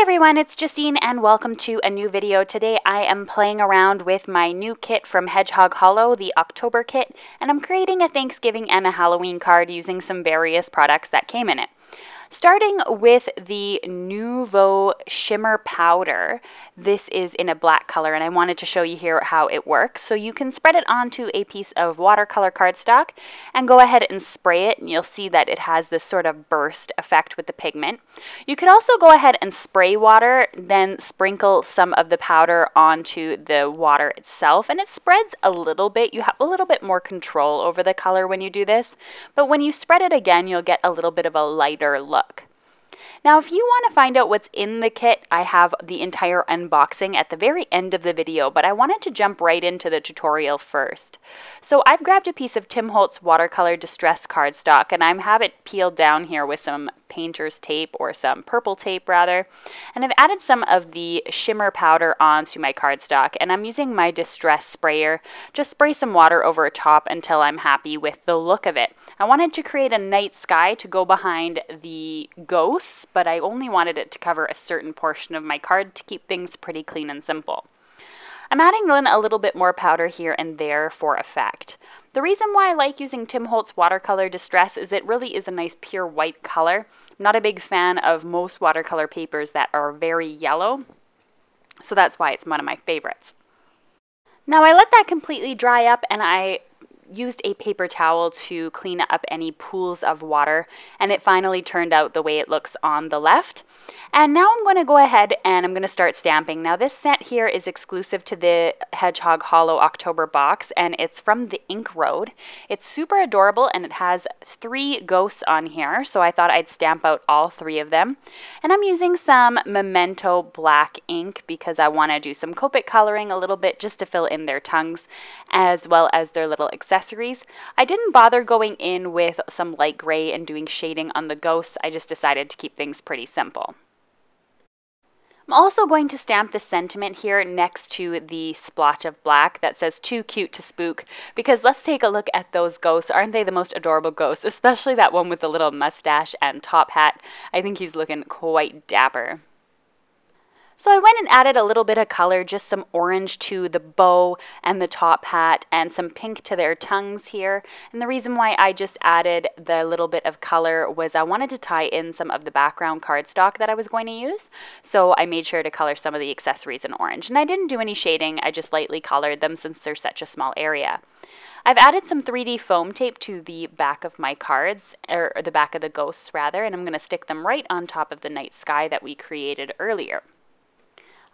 everyone, it's Justine and welcome to a new video. Today I am playing around with my new kit from Hedgehog Hollow, the October kit, and I'm creating a Thanksgiving and a Halloween card using some various products that came in it. Starting with the Nouveau Shimmer Powder. This is in a black color and I wanted to show you here how it works. So you can spread it onto a piece of watercolor cardstock and go ahead and spray it, and you'll see that it has this sort of burst effect with the pigment. You could also go ahead and spray water, then sprinkle some of the powder onto the water itself, and it spreads a little bit. You have a little bit more control over the color when you do this, but when you spread it again, you'll get a little bit of a lighter look. Now, if you want to find out what's in the kit, I have the entire unboxing at the very end of the video, but I wanted to jump right into the tutorial first. So I've grabbed a piece of Tim Holtz watercolor distress cardstock, and I have it peeled down here with some painter's tape, or some purple tape rather, and I've added some of the shimmer powder onto my cardstock, and I'm using my distress sprayer. Just spray some water over top until I'm happy with the look of it. I wanted to create a night sky to go behind the ghosts, but I only wanted it to cover a certain portion of my card to keep things pretty clean and simple. I'm adding in a little bit more powder here and there for effect. The reason why I like using Tim Holtz watercolor distress is it really is a nice pure white color. I'm not a big fan of most watercolor papers that are very yellow, so that's why it's one of my favorites. Now I let that completely dry up, and I used a paper towel to clean up any pools of water, and it finally turned out the way it looks on the left. And now I'm going to go ahead and I'm going to start stamping. Now this set here is exclusive to the Hedgehog Hollow October box, and it's from the Ink Road. It's super adorable and it has 3 ghosts on here, so I thought I'd stamp out all 3 of them. And I'm using some Memento black ink because I want to do some Copic coloring a little bit just to fill in their tongues as well as their little accessories. I didn't bother going in with some light gray and doing shading on the ghosts. I just decided to keep things pretty simple. I'm also going to stamp the sentiment here next to the splotch of black that says "Too cute to spook," because let's take a look at those ghosts. Aren't they the most adorable ghosts? Especially that one with the little mustache and top hat. I think he's looking quite dapper. So I went and added a little bit of color, just some orange to the bow and the top hat, and some pink to their tongues here. And the reason why I just added the little bit of color was I wanted to tie in some of the background cardstock that I was going to use. So I made sure to color some of the accessories in orange. And I didn't do any shading, I just lightly colored them since they're such a small area. I've added some 3D foam tape to the back of my cards, or the back of the ghosts rather, and I'm going to stick them right on top of the night sky that we created earlier.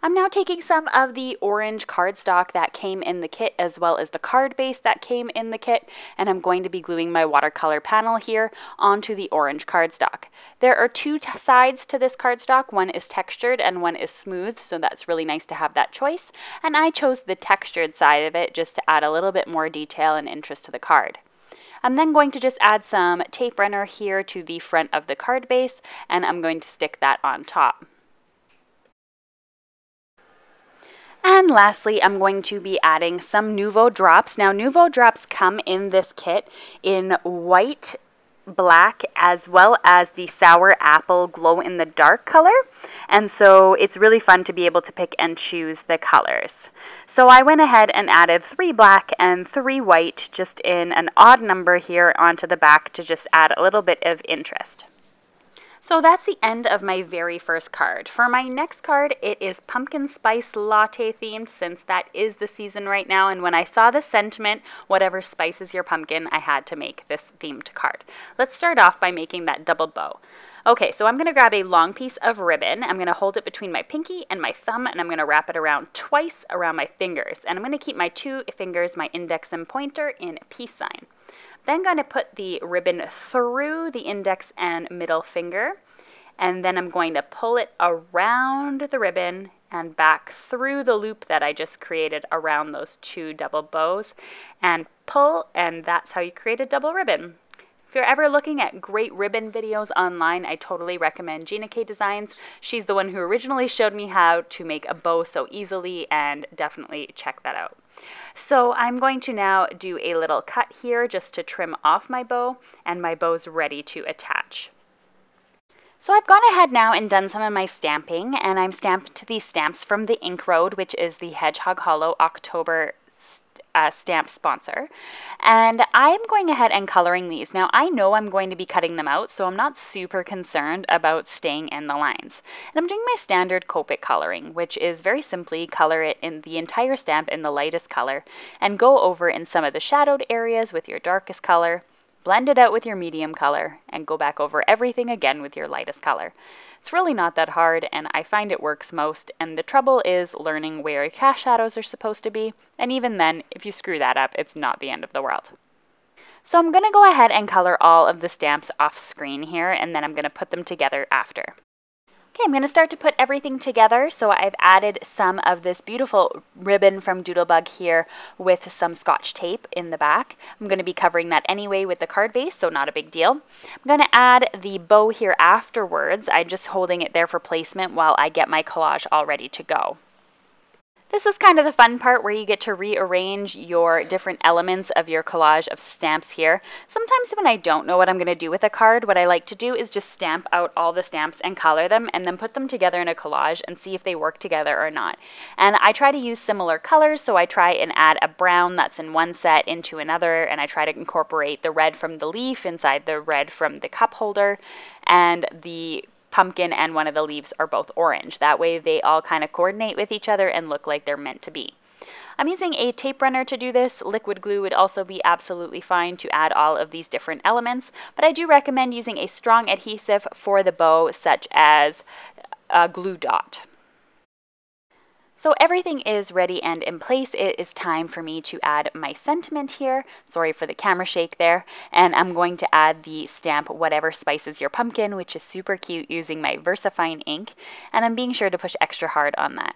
I'm now taking some of the orange cardstock that came in the kit as well as the card base that came in the kit, and I'm going to be gluing my watercolor panel here onto the orange cardstock. There are 2 sides to this cardstock. One is textured and one is smooth, so that's really nice to have that choice. And I chose the textured side of it just to add a little bit more detail and interest to the card. I'm then going to just add some tape runner here to the front of the card base, and I'm going to stick that on top. And lastly, I'm going to be adding some Nouveau Drops. Now, Nouveau Drops come in this kit in white, black, as well as the sour apple glow in the dark color. And so it's really fun to be able to pick and choose the colors. So I went ahead and added 3 black and 3 white, just in an odd number here onto the back to just add a little bit of interest. So that's the end of my very first card. For my next card, it is pumpkin spice latte themed, since that is the season right now, and when I saw the sentiment, whatever spices your pumpkin, I had to make this themed card. Let's start off by making that double bow. Okay, so I'm going to grab a long piece of ribbon. I'm going to hold it between my pinky and my thumb, and I'm going to wrap it around twice around my fingers. And I'm going to keep my 2 fingers, my index and pointer, in a peace sign. Then going to put the ribbon through the index and middle finger, and then I'm going to pull it around the ribbon and back through the loop that I just created around those 2 double bows, and pull, and that's how you create a double ribbon. If you're ever looking at great ribbon videos online, I totally recommend Gina K Designs. She's the one who originally showed me how to make a bow so easily, and definitely check that out. So I'm going to now do a little cut here just to trim off my bow, and my bow's ready to attach. So I've gone ahead now and done some of my stamping, and I'm stamped these stamps from the Ink Road, which is the Hedgehog Hollow October stamp sponsor. And I'm going ahead and coloring these. Now I know I'm going to be cutting them out, so I'm not super concerned about staying in the lines. And I'm doing my standard Copic coloring, which is very simply color it in the entire stamp in the lightest color, and go over in some of the shadowed areas with your darkest color, blend it out with your medium color, and go back over everything again with your lightest color. It's really not that hard, and I find it works most, and the trouble is learning where your cast shadows are supposed to be, and even then, if you screw that up, it's not the end of the world. So I'm going to go ahead and color all of the stamps off screen here, and then I'm going to put them together after. Okay, I'm going to start to put everything together. So I've added some of this beautiful ribbon from Doodlebug here with some Scotch tape in the back. I'm going to be covering that anyway with the card base, so not a big deal. I'm going to add the bow here afterwards. I'm just holding it there for placement while I get my collage all ready to go. This is kind of the fun part where you get to rearrange your different elements of your collage of stamps here. Sometimes when I don't know what I'm going to do with a card, what I like to do is just stamp out all the stamps and color them and then put them together in a collage and see if they work together or not. And I try to use similar colors, so I try and add a brown that's in one set into another, and I try to incorporate the red from the leaf inside the red from the cup holder, and the pumpkin and one of the leaves are both orange. That way they all kind of coordinate with each other and look like they're meant to be. I'm using a tape runner to do this. Liquid glue would also be absolutely fine to add all of these different elements, but I do recommend using a strong adhesive for the bow, such as a glue dot. So everything is ready and in place. It is time for me to add my sentiment here. Sorry for the camera shake there. And I'm going to add the stamp Whatever Spices Your Pumpkin, which is super cute, using my VersaFine ink. And I'm being sure to push extra hard on that.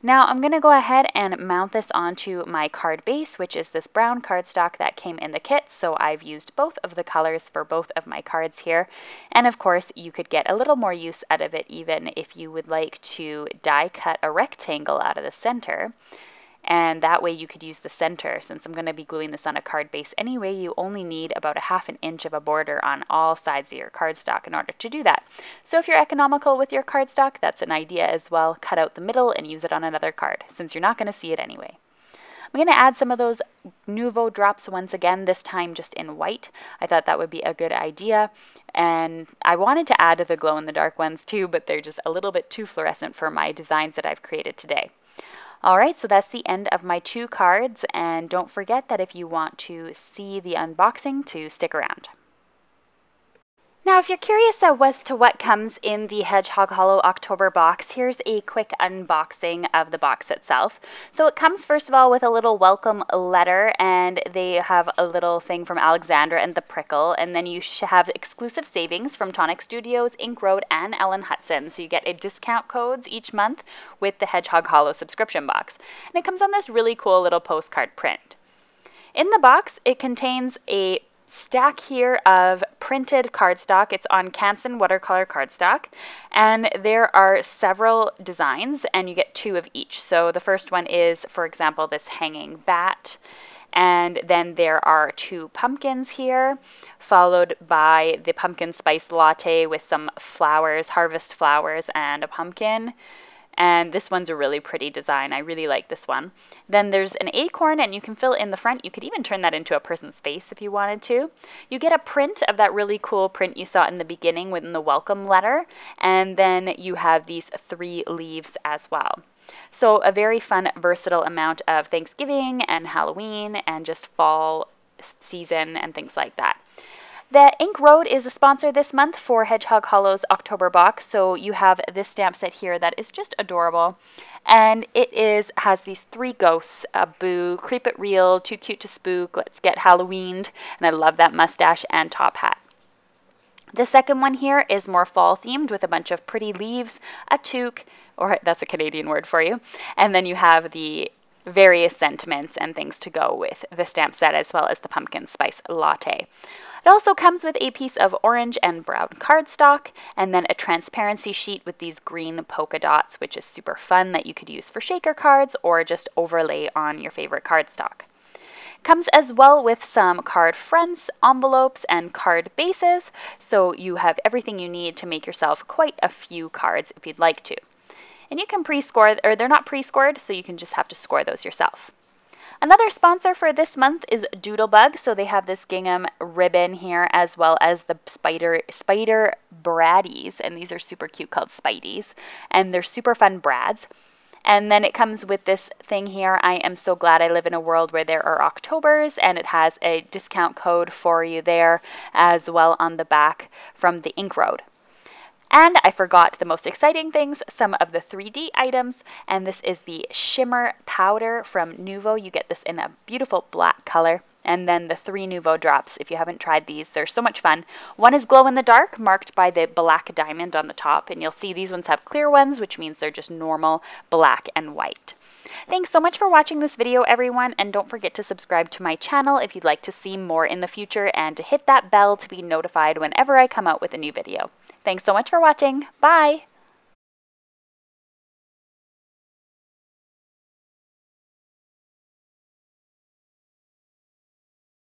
Now I'm going to go ahead and mount this onto my card base, which is this brown cardstock that came in the kit. So I've used both of the colors for both of my cards here. And of course, you could get a little more use out of it even if you would like to die cut a rectangle out of the center. And that way you could use the center. Since I'm going to be gluing this on a card base anyway, you only need about a ½ inch of a border on all sides of your cardstock in order to do that. So if you're economical with your cardstock, that's an idea as well. Cut out the middle and use it on another card, since you're not going to see it anyway. I'm going to add some of those Nouveau Drops once again, this time just in white. I thought that would be a good idea. And I wanted to add the glow-in-the-dark ones too, but they're just a little bit too fluorescent for my designs that I've created today. Alright, so that's the end of my 2 cards, and don't forget that if you want to see the unboxing, to stick around. Now, if you're curious as to what comes in the Hedgehog Hollow October box, here's a quick unboxing of the box itself. So it comes first of all with a little welcome letter, and they have a little thing from Alexandra and the Prickle, and then you have exclusive savings from Tonic Studios, Ink Road, and Ellen Hutson. So you get a discount codes each month with the Hedgehog Hollow subscription box. And it comes on this really cool little postcard print. In the box, it contains a stack here of printed cardstock. It's on Canson watercolor cardstock, and there are several designs, and you get 2 of each. So the first one is, for example, this hanging bat, and then there are 2 pumpkins here, followed by the pumpkin spice latte with some flowers, harvest flowers, and a pumpkin. And this one's a really pretty design. I really like this one. Then there's an acorn, and you can fill in the front. You could even turn that into a person's face if you wanted to. You get a print of that really cool print you saw in the beginning within the welcome letter. And then you have these 3 leaves as well. So a very fun, versatile amount of Thanksgiving and Halloween and just fall season and things like that. The Ink Road is a sponsor this month for Hedgehog Hollow's October box, so you have this stamp set here that is just adorable, and it has these 3 ghosts, Boo, Creep It Real, Too Cute to Spook, Let's Get Halloweened, and I love that mustache and top hat. The second one here is more fall themed with a bunch of pretty leaves, a toque, or that's a Canadian word for you, and then you have the various sentiments and things to go with the stamp set, as well as the pumpkin spice latte. It also comes with a piece of orange and brown cardstock, and then a transparency sheet with these green polka dots, which is super fun, that you could use for shaker cards or just overlay on your favorite cardstock. Comes as well with some card fronts, envelopes, and card bases, so you have everything you need to make yourself quite a few cards if you'd like to. And you can pre-score, or they're not pre-scored, so you can just have to score those yourself. Another sponsor for this month is Doodlebug, so they have this gingham ribbon here as well as the spider braddies, and these are super cute, called Spideys, and they're super fun brads. And then it comes with this thing here. I am so glad I live in a world where there are Octobers, and it has a discount code for you there as well on the back from the Ink Road. And I forgot the most exciting things, some of the 3D items, and this is the Shimmer Powder from Nuvo. You get this in a beautiful black color. And then the 3 Nouveau Drops. If you haven't tried these, they're so much fun. One is glow in the dark, marked by the black diamond on the top, and you'll see these ones have clear ones, which means they're just normal black and white. Thanks so much for watching this video, everyone, and don't forget to subscribe to my channel if you'd like to see more in the future, and to hit that bell to be notified whenever I come out with a new video. Thanks so much for watching. Bye!